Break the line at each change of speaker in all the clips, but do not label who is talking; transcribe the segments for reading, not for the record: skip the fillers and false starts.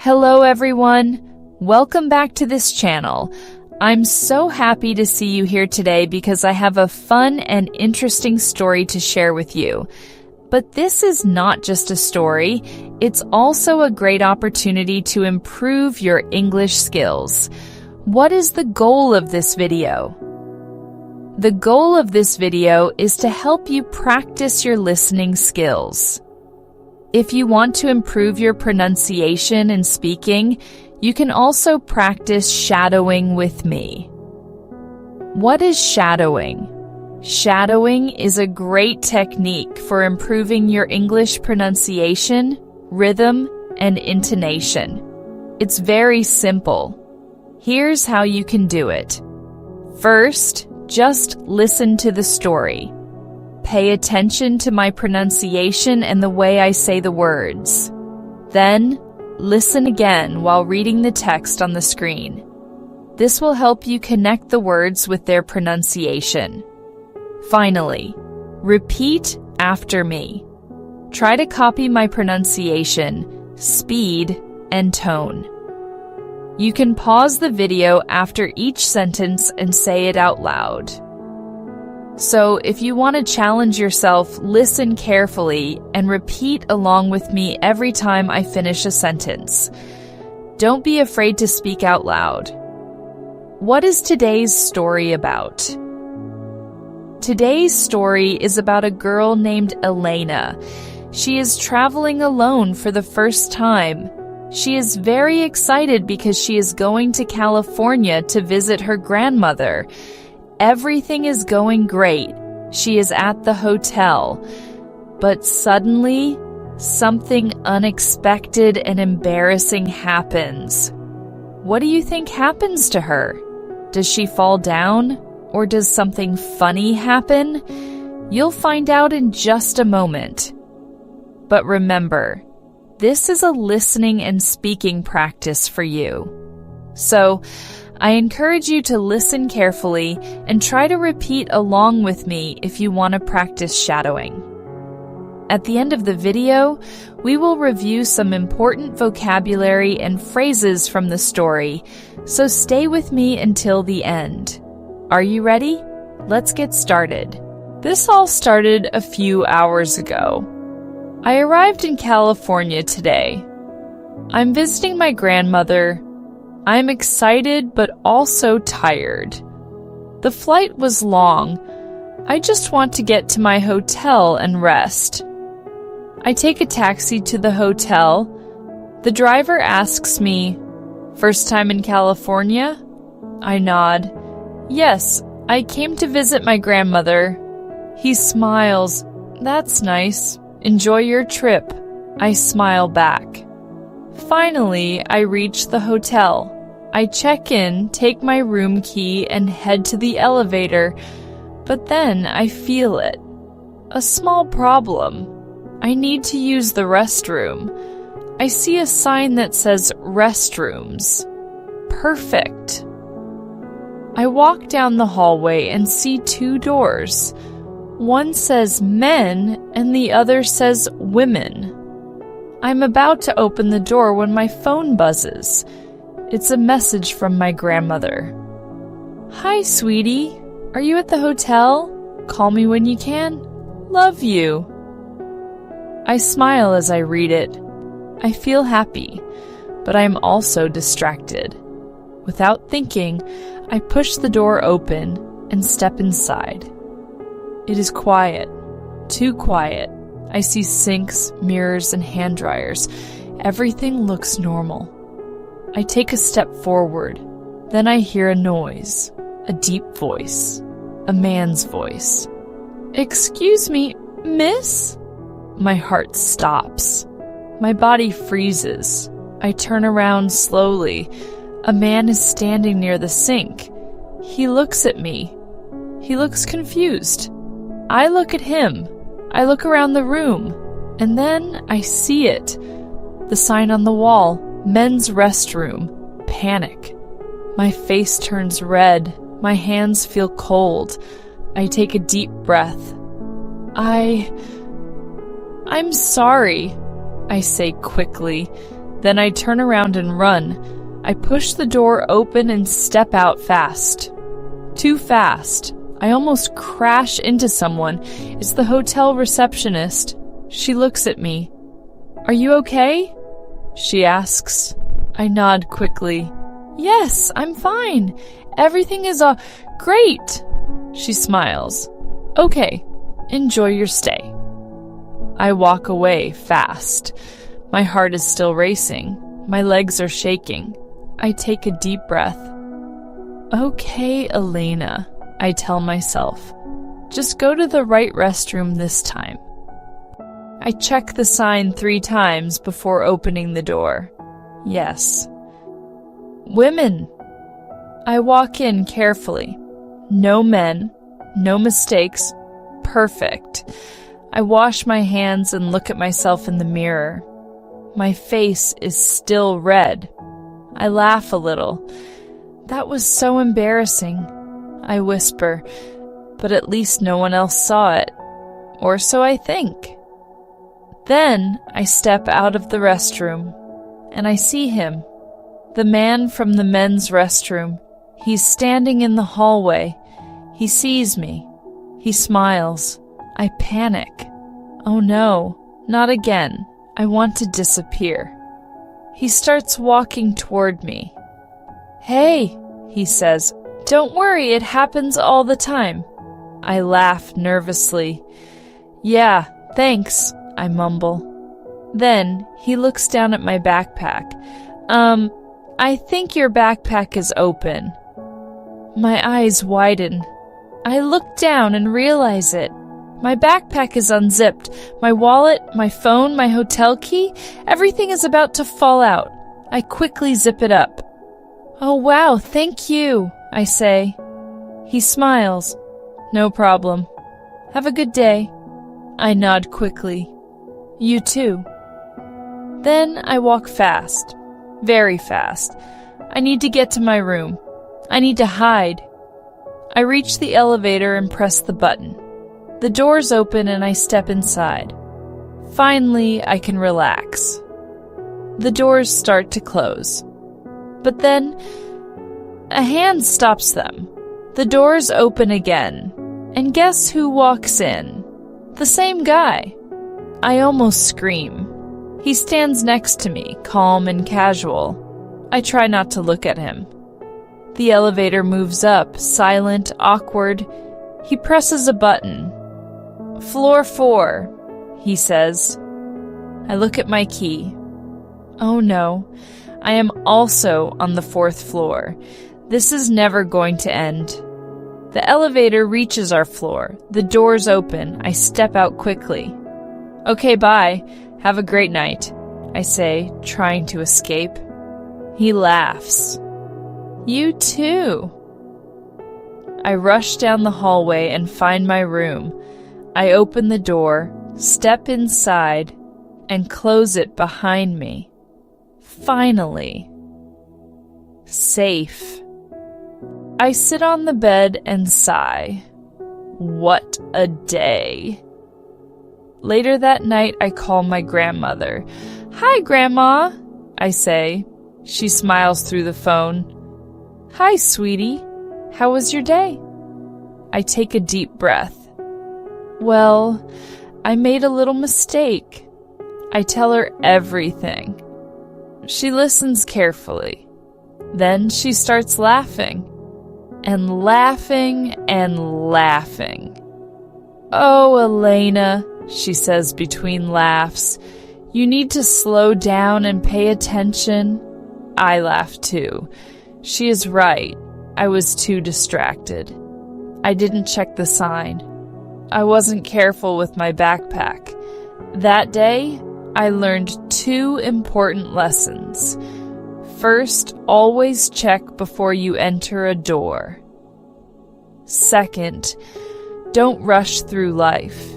Hello everyone! Welcome back to this channel. I'm so happy to see you here today because I have a fun and interesting story to share with you. But this is not just a story, it's also a great opportunity to improve your English skills. What is the goal of this video? The goal of this video is to help you practice your listening skills. If you want to improve your pronunciation and speaking, you can also practice shadowing with me. What is shadowing? Shadowing is a great technique for improving your English pronunciation, rhythm, and intonation. It's very simple. Here's how you can do it. First, just listen to the story. Pay attention to my pronunciation and the way I say the words. Then, listen again while reading the text on the screen. This will help you connect the words with their pronunciation. Finally, repeat after me. Try to copy my pronunciation, speed, and tone. You can pause the video after each sentence and say it out loud. So, if you want to challenge yourself, listen carefully and repeat along with me every time I finish a sentence. Don't be afraid to speak out loud. What is today's story about? Today's story is about a girl named Elena. She is traveling alone for the first time. She is very excited because she is going to California to visit her grandmother. Everything is going great. She is at the hotel. But suddenly, something unexpected and embarrassing happens. What do you think happens to her? Does she fall down? Or does something funny happen? You'll find out in just a moment. But remember, this is a listening and speaking practice for you. So, I encourage you to listen carefully and try to repeat along with me if you want to practice shadowing. At the end of the video, we will review some important vocabulary and phrases from the story, so stay with me until the end. Are you ready? Let's get started. This all started a few hours ago. I arrived in California today. I'm visiting my grandmother. I'm excited but also tired. The flight was long. I just want to get to my hotel and rest. I take a taxi to the hotel. The driver asks me, "First time in California?" I nod. "Yes, I came to visit my grandmother." He smiles. "That's nice. Enjoy your trip." I smile back. Finally, I reach the hotel. I check in, take my room key, and head to the elevator, but then I feel it. A small problem. I need to use the restroom. I see a sign that says restrooms. Perfect. I walk down the hallway and see two doors. One says men and the other says women. I'm about to open the door when my phone buzzes. It's a message from my grandmother. "Hi, sweetie. Are you at the hotel? Call me when you can. Love you." I smile as I read it. I feel happy, but I am also distracted. Without thinking, I push the door open and step inside. It is quiet, too quiet. I see sinks, mirrors, and hand dryers. Everything looks normal. I take a step forward. Then I hear a noise, a deep voice, a man's voice. "Excuse me, miss?" My heart stops. My body freezes. I turn around slowly. A man is standing near the sink. He looks at me. He looks confused. I look at him. I look around the room. And then I see it. The sign on the wall, men's restroom. Panic. My face turns red. My hands feel cold. I take a deep breath. I'm sorry, I say quickly. Then I turn around and run. I push the door open and step out fast. Too fast. I almost crash into someone. It's the hotel receptionist. She looks at me. "Are you okay?" she asks. I nod quickly. "Yes, I'm fine. Everything is great." She smiles. "Okay, enjoy your stay." I walk away fast. My heart is still racing. My legs are shaking. I take a deep breath. "Okay, Elena," I tell myself. "Just go to the right restroom this time." I check the sign 3 times before opening the door. Yes. Women. I walk in carefully. No men, no mistakes. Perfect. I wash my hands and look at myself in the mirror. My face is still red. I laugh a little. "That was so embarrassing," I whisper, but at least no one else saw it. Or so I think. Then I step out of the restroom, and I see him. The man from the men's restroom. He's standing in the hallway. He sees me. He smiles. I panic. Oh no, not again. I want to disappear. He starts walking toward me. "Hey," he says, "don't worry, it happens all the time." I laugh nervously. "Yeah, thanks," I mumble. Then he looks down at my backpack. I think your backpack is open." My eyes widen. I look down and realize it. My backpack is unzipped. My wallet, my phone, my hotel key, everything is about to fall out. I quickly zip it up. "Oh wow, thank you," I say. He smiles. "No problem. Have a good day." I nod quickly. "You too." Then I walk fast. Very fast. I need to get to my room. I need to hide. I reach the elevator and press the button. The doors open and I step inside. Finally, I can relax. The doors start to close. But then, a hand stops them. The doors open again. And guess who walks in? The same guy. I almost scream. He stands next to me, calm and casual. I try not to look at him. The elevator moves up, silent, awkward. He presses a button. "Floor 4, he says. I look at my key. Oh no, I am also on the 4th floor. This is never going to end. The elevator reaches our floor. The doors open. I step out quickly. "Okay, bye. Have a great night," I say, trying to escape. He laughs. "You too." I rush down the hallway and find my room. I open the door, step inside, and close it behind me. Finally. Safe. I sit on the bed and sigh. What a day. Later that night, I call my grandmother. "Hi, Grandma," I say. She smiles through the phone. "Hi, sweetie. How was your day?" I take a deep breath. "Well, I made a little mistake." I tell her everything. She listens carefully. Then she starts laughing. And laughing and laughing. "Oh, Elena," she says between laughs, "you need to slow down and pay attention." I laugh too. She is right. I was too distracted. I didn't check the sign. I wasn't careful with my backpack. That day, I learned 2 important lessons. First, always check before you enter a door. Second, don't rush through life.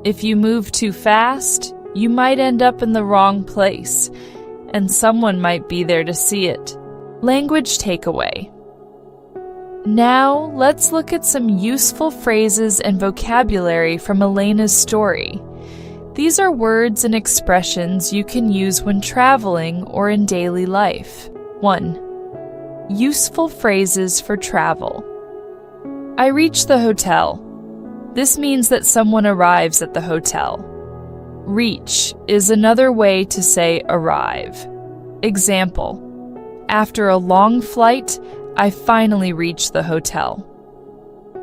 If you move too fast, you might end up in the wrong place, and someone might be there to see it. Language takeaway. Now, let's look at some useful phrases and vocabulary from Elena's story. These are words and expressions you can use when traveling or in daily life. 1. Useful phrases for travel. I reach the hotel. This means that someone arrives at the hotel. Reach is another way to say arrive. Example: after a long flight, I finally reached the hotel.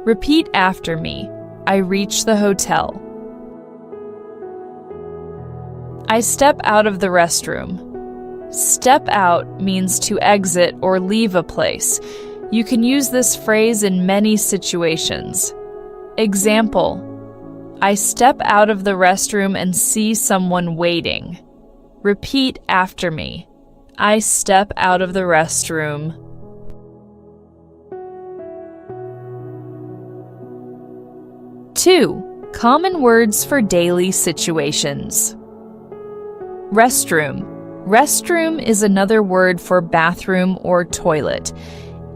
Repeat after me. I reach the hotel. I step out of the restroom. Step out means to exit or leave a place. You can use this phrase in many situations. Example: I step out of the restroom and see someone waiting. Repeat after me. I step out of the restroom. Two, common words for daily situations. Restroom. Restroom is another word for bathroom or toilet.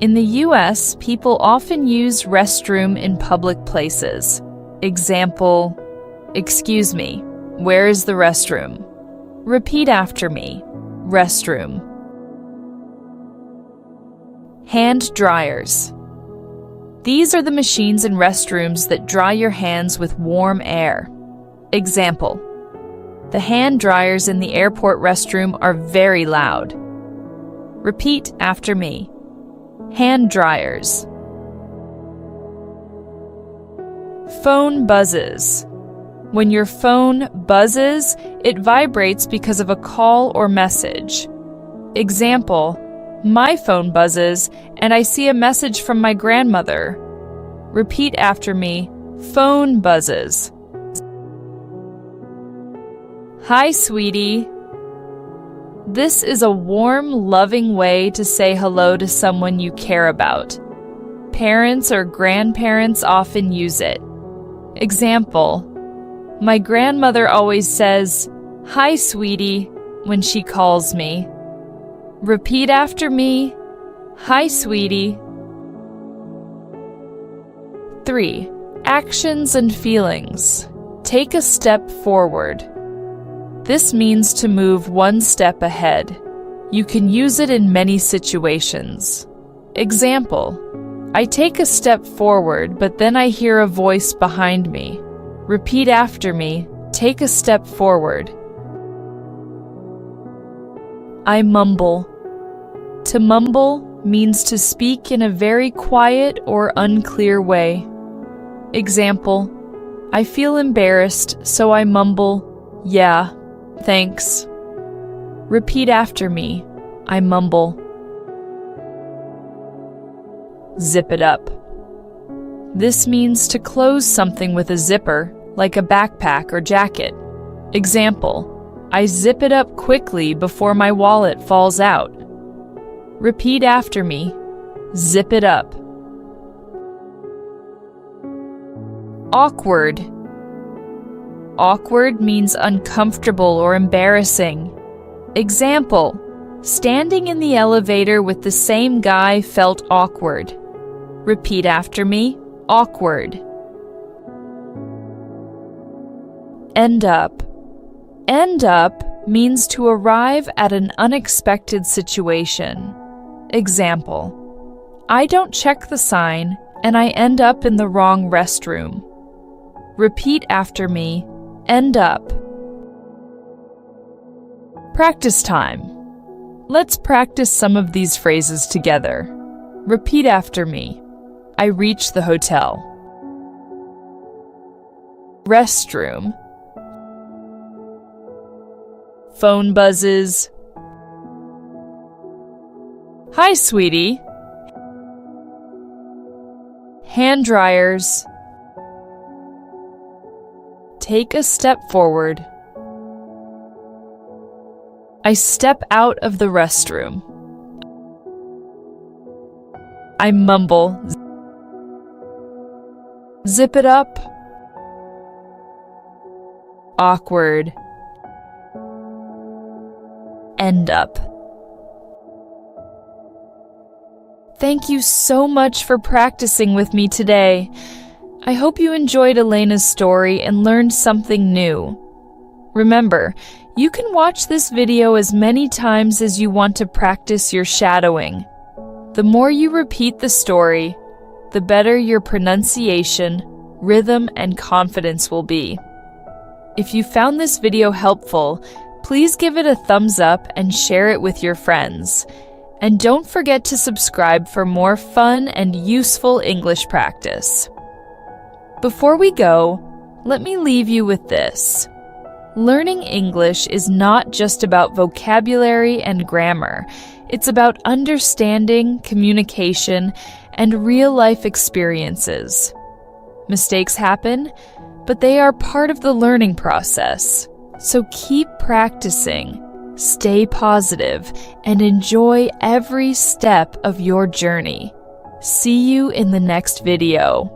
In the US, people often use restroom in public places. Example: excuse me, where is the restroom? Repeat after me. Restroom. Hand dryers. These are the machines in restrooms that dry your hands with warm air. Example: the hand dryers in the airport restroom are very loud. Repeat after me. Hand dryers. Phone buzzes. When your phone buzzes, it vibrates because of a call or message. Example: my phone buzzes and I see a message from my grandmother. Repeat after me. Phone buzzes. Hi, sweetie. This is a warm, loving way to say hello to someone you care about. Parents or grandparents often use it. Example: my grandmother always says, "Hi, sweetie," when she calls me. Repeat after me. Hi, sweetie. 3. Actions and feelings. Take a step forward. This means to move one step ahead. You can use it in many situations. Example: I take a step forward, but then I hear a voice behind me. Repeat after me. Take a step forward. I mumble. To mumble means to speak in a very quiet or unclear way. Example: I feel embarrassed, so I mumble, "Yeah, thanks." Repeat after me. I mumble. Zip it up. This means to close something with a zipper, like a backpack or jacket. Example: I zip it up quickly before my wallet falls out. Repeat after me. Zip it up. Awkward. Awkward means uncomfortable or embarrassing. Example: standing in the elevator with the same guy felt awkward. Repeat after me. Awkward. End up. End up means to arrive at an unexpected situation. Example: I don't check the sign and I end up in the wrong restroom. Repeat after me. End up. Practice time. Let's practice some of these phrases together. Repeat after me. I reach the hotel. Restroom. Phone buzzes. Hi, sweetie. Hand dryers. Take a step forward. I step out of the restroom. I mumble. Zip it up. Awkward. End up. Thank you so much for practicing with me today. I hope you enjoyed Elena's story and learned something new. Remember, you can watch this video as many times as you want to practice your shadowing. The more you repeat the story, the better your pronunciation, rhythm, and confidence will be. If you found this video helpful, please give it a thumbs up and share it with your friends. And don't forget to subscribe for more fun and useful English practice. Before we go, let me leave you with this. Learning English is not just about vocabulary and grammar. It's about understanding, communication, and real-life experiences. Mistakes happen, but they are part of the learning process. So keep practicing, stay positive, and enjoy every step of your journey. See you in the next video.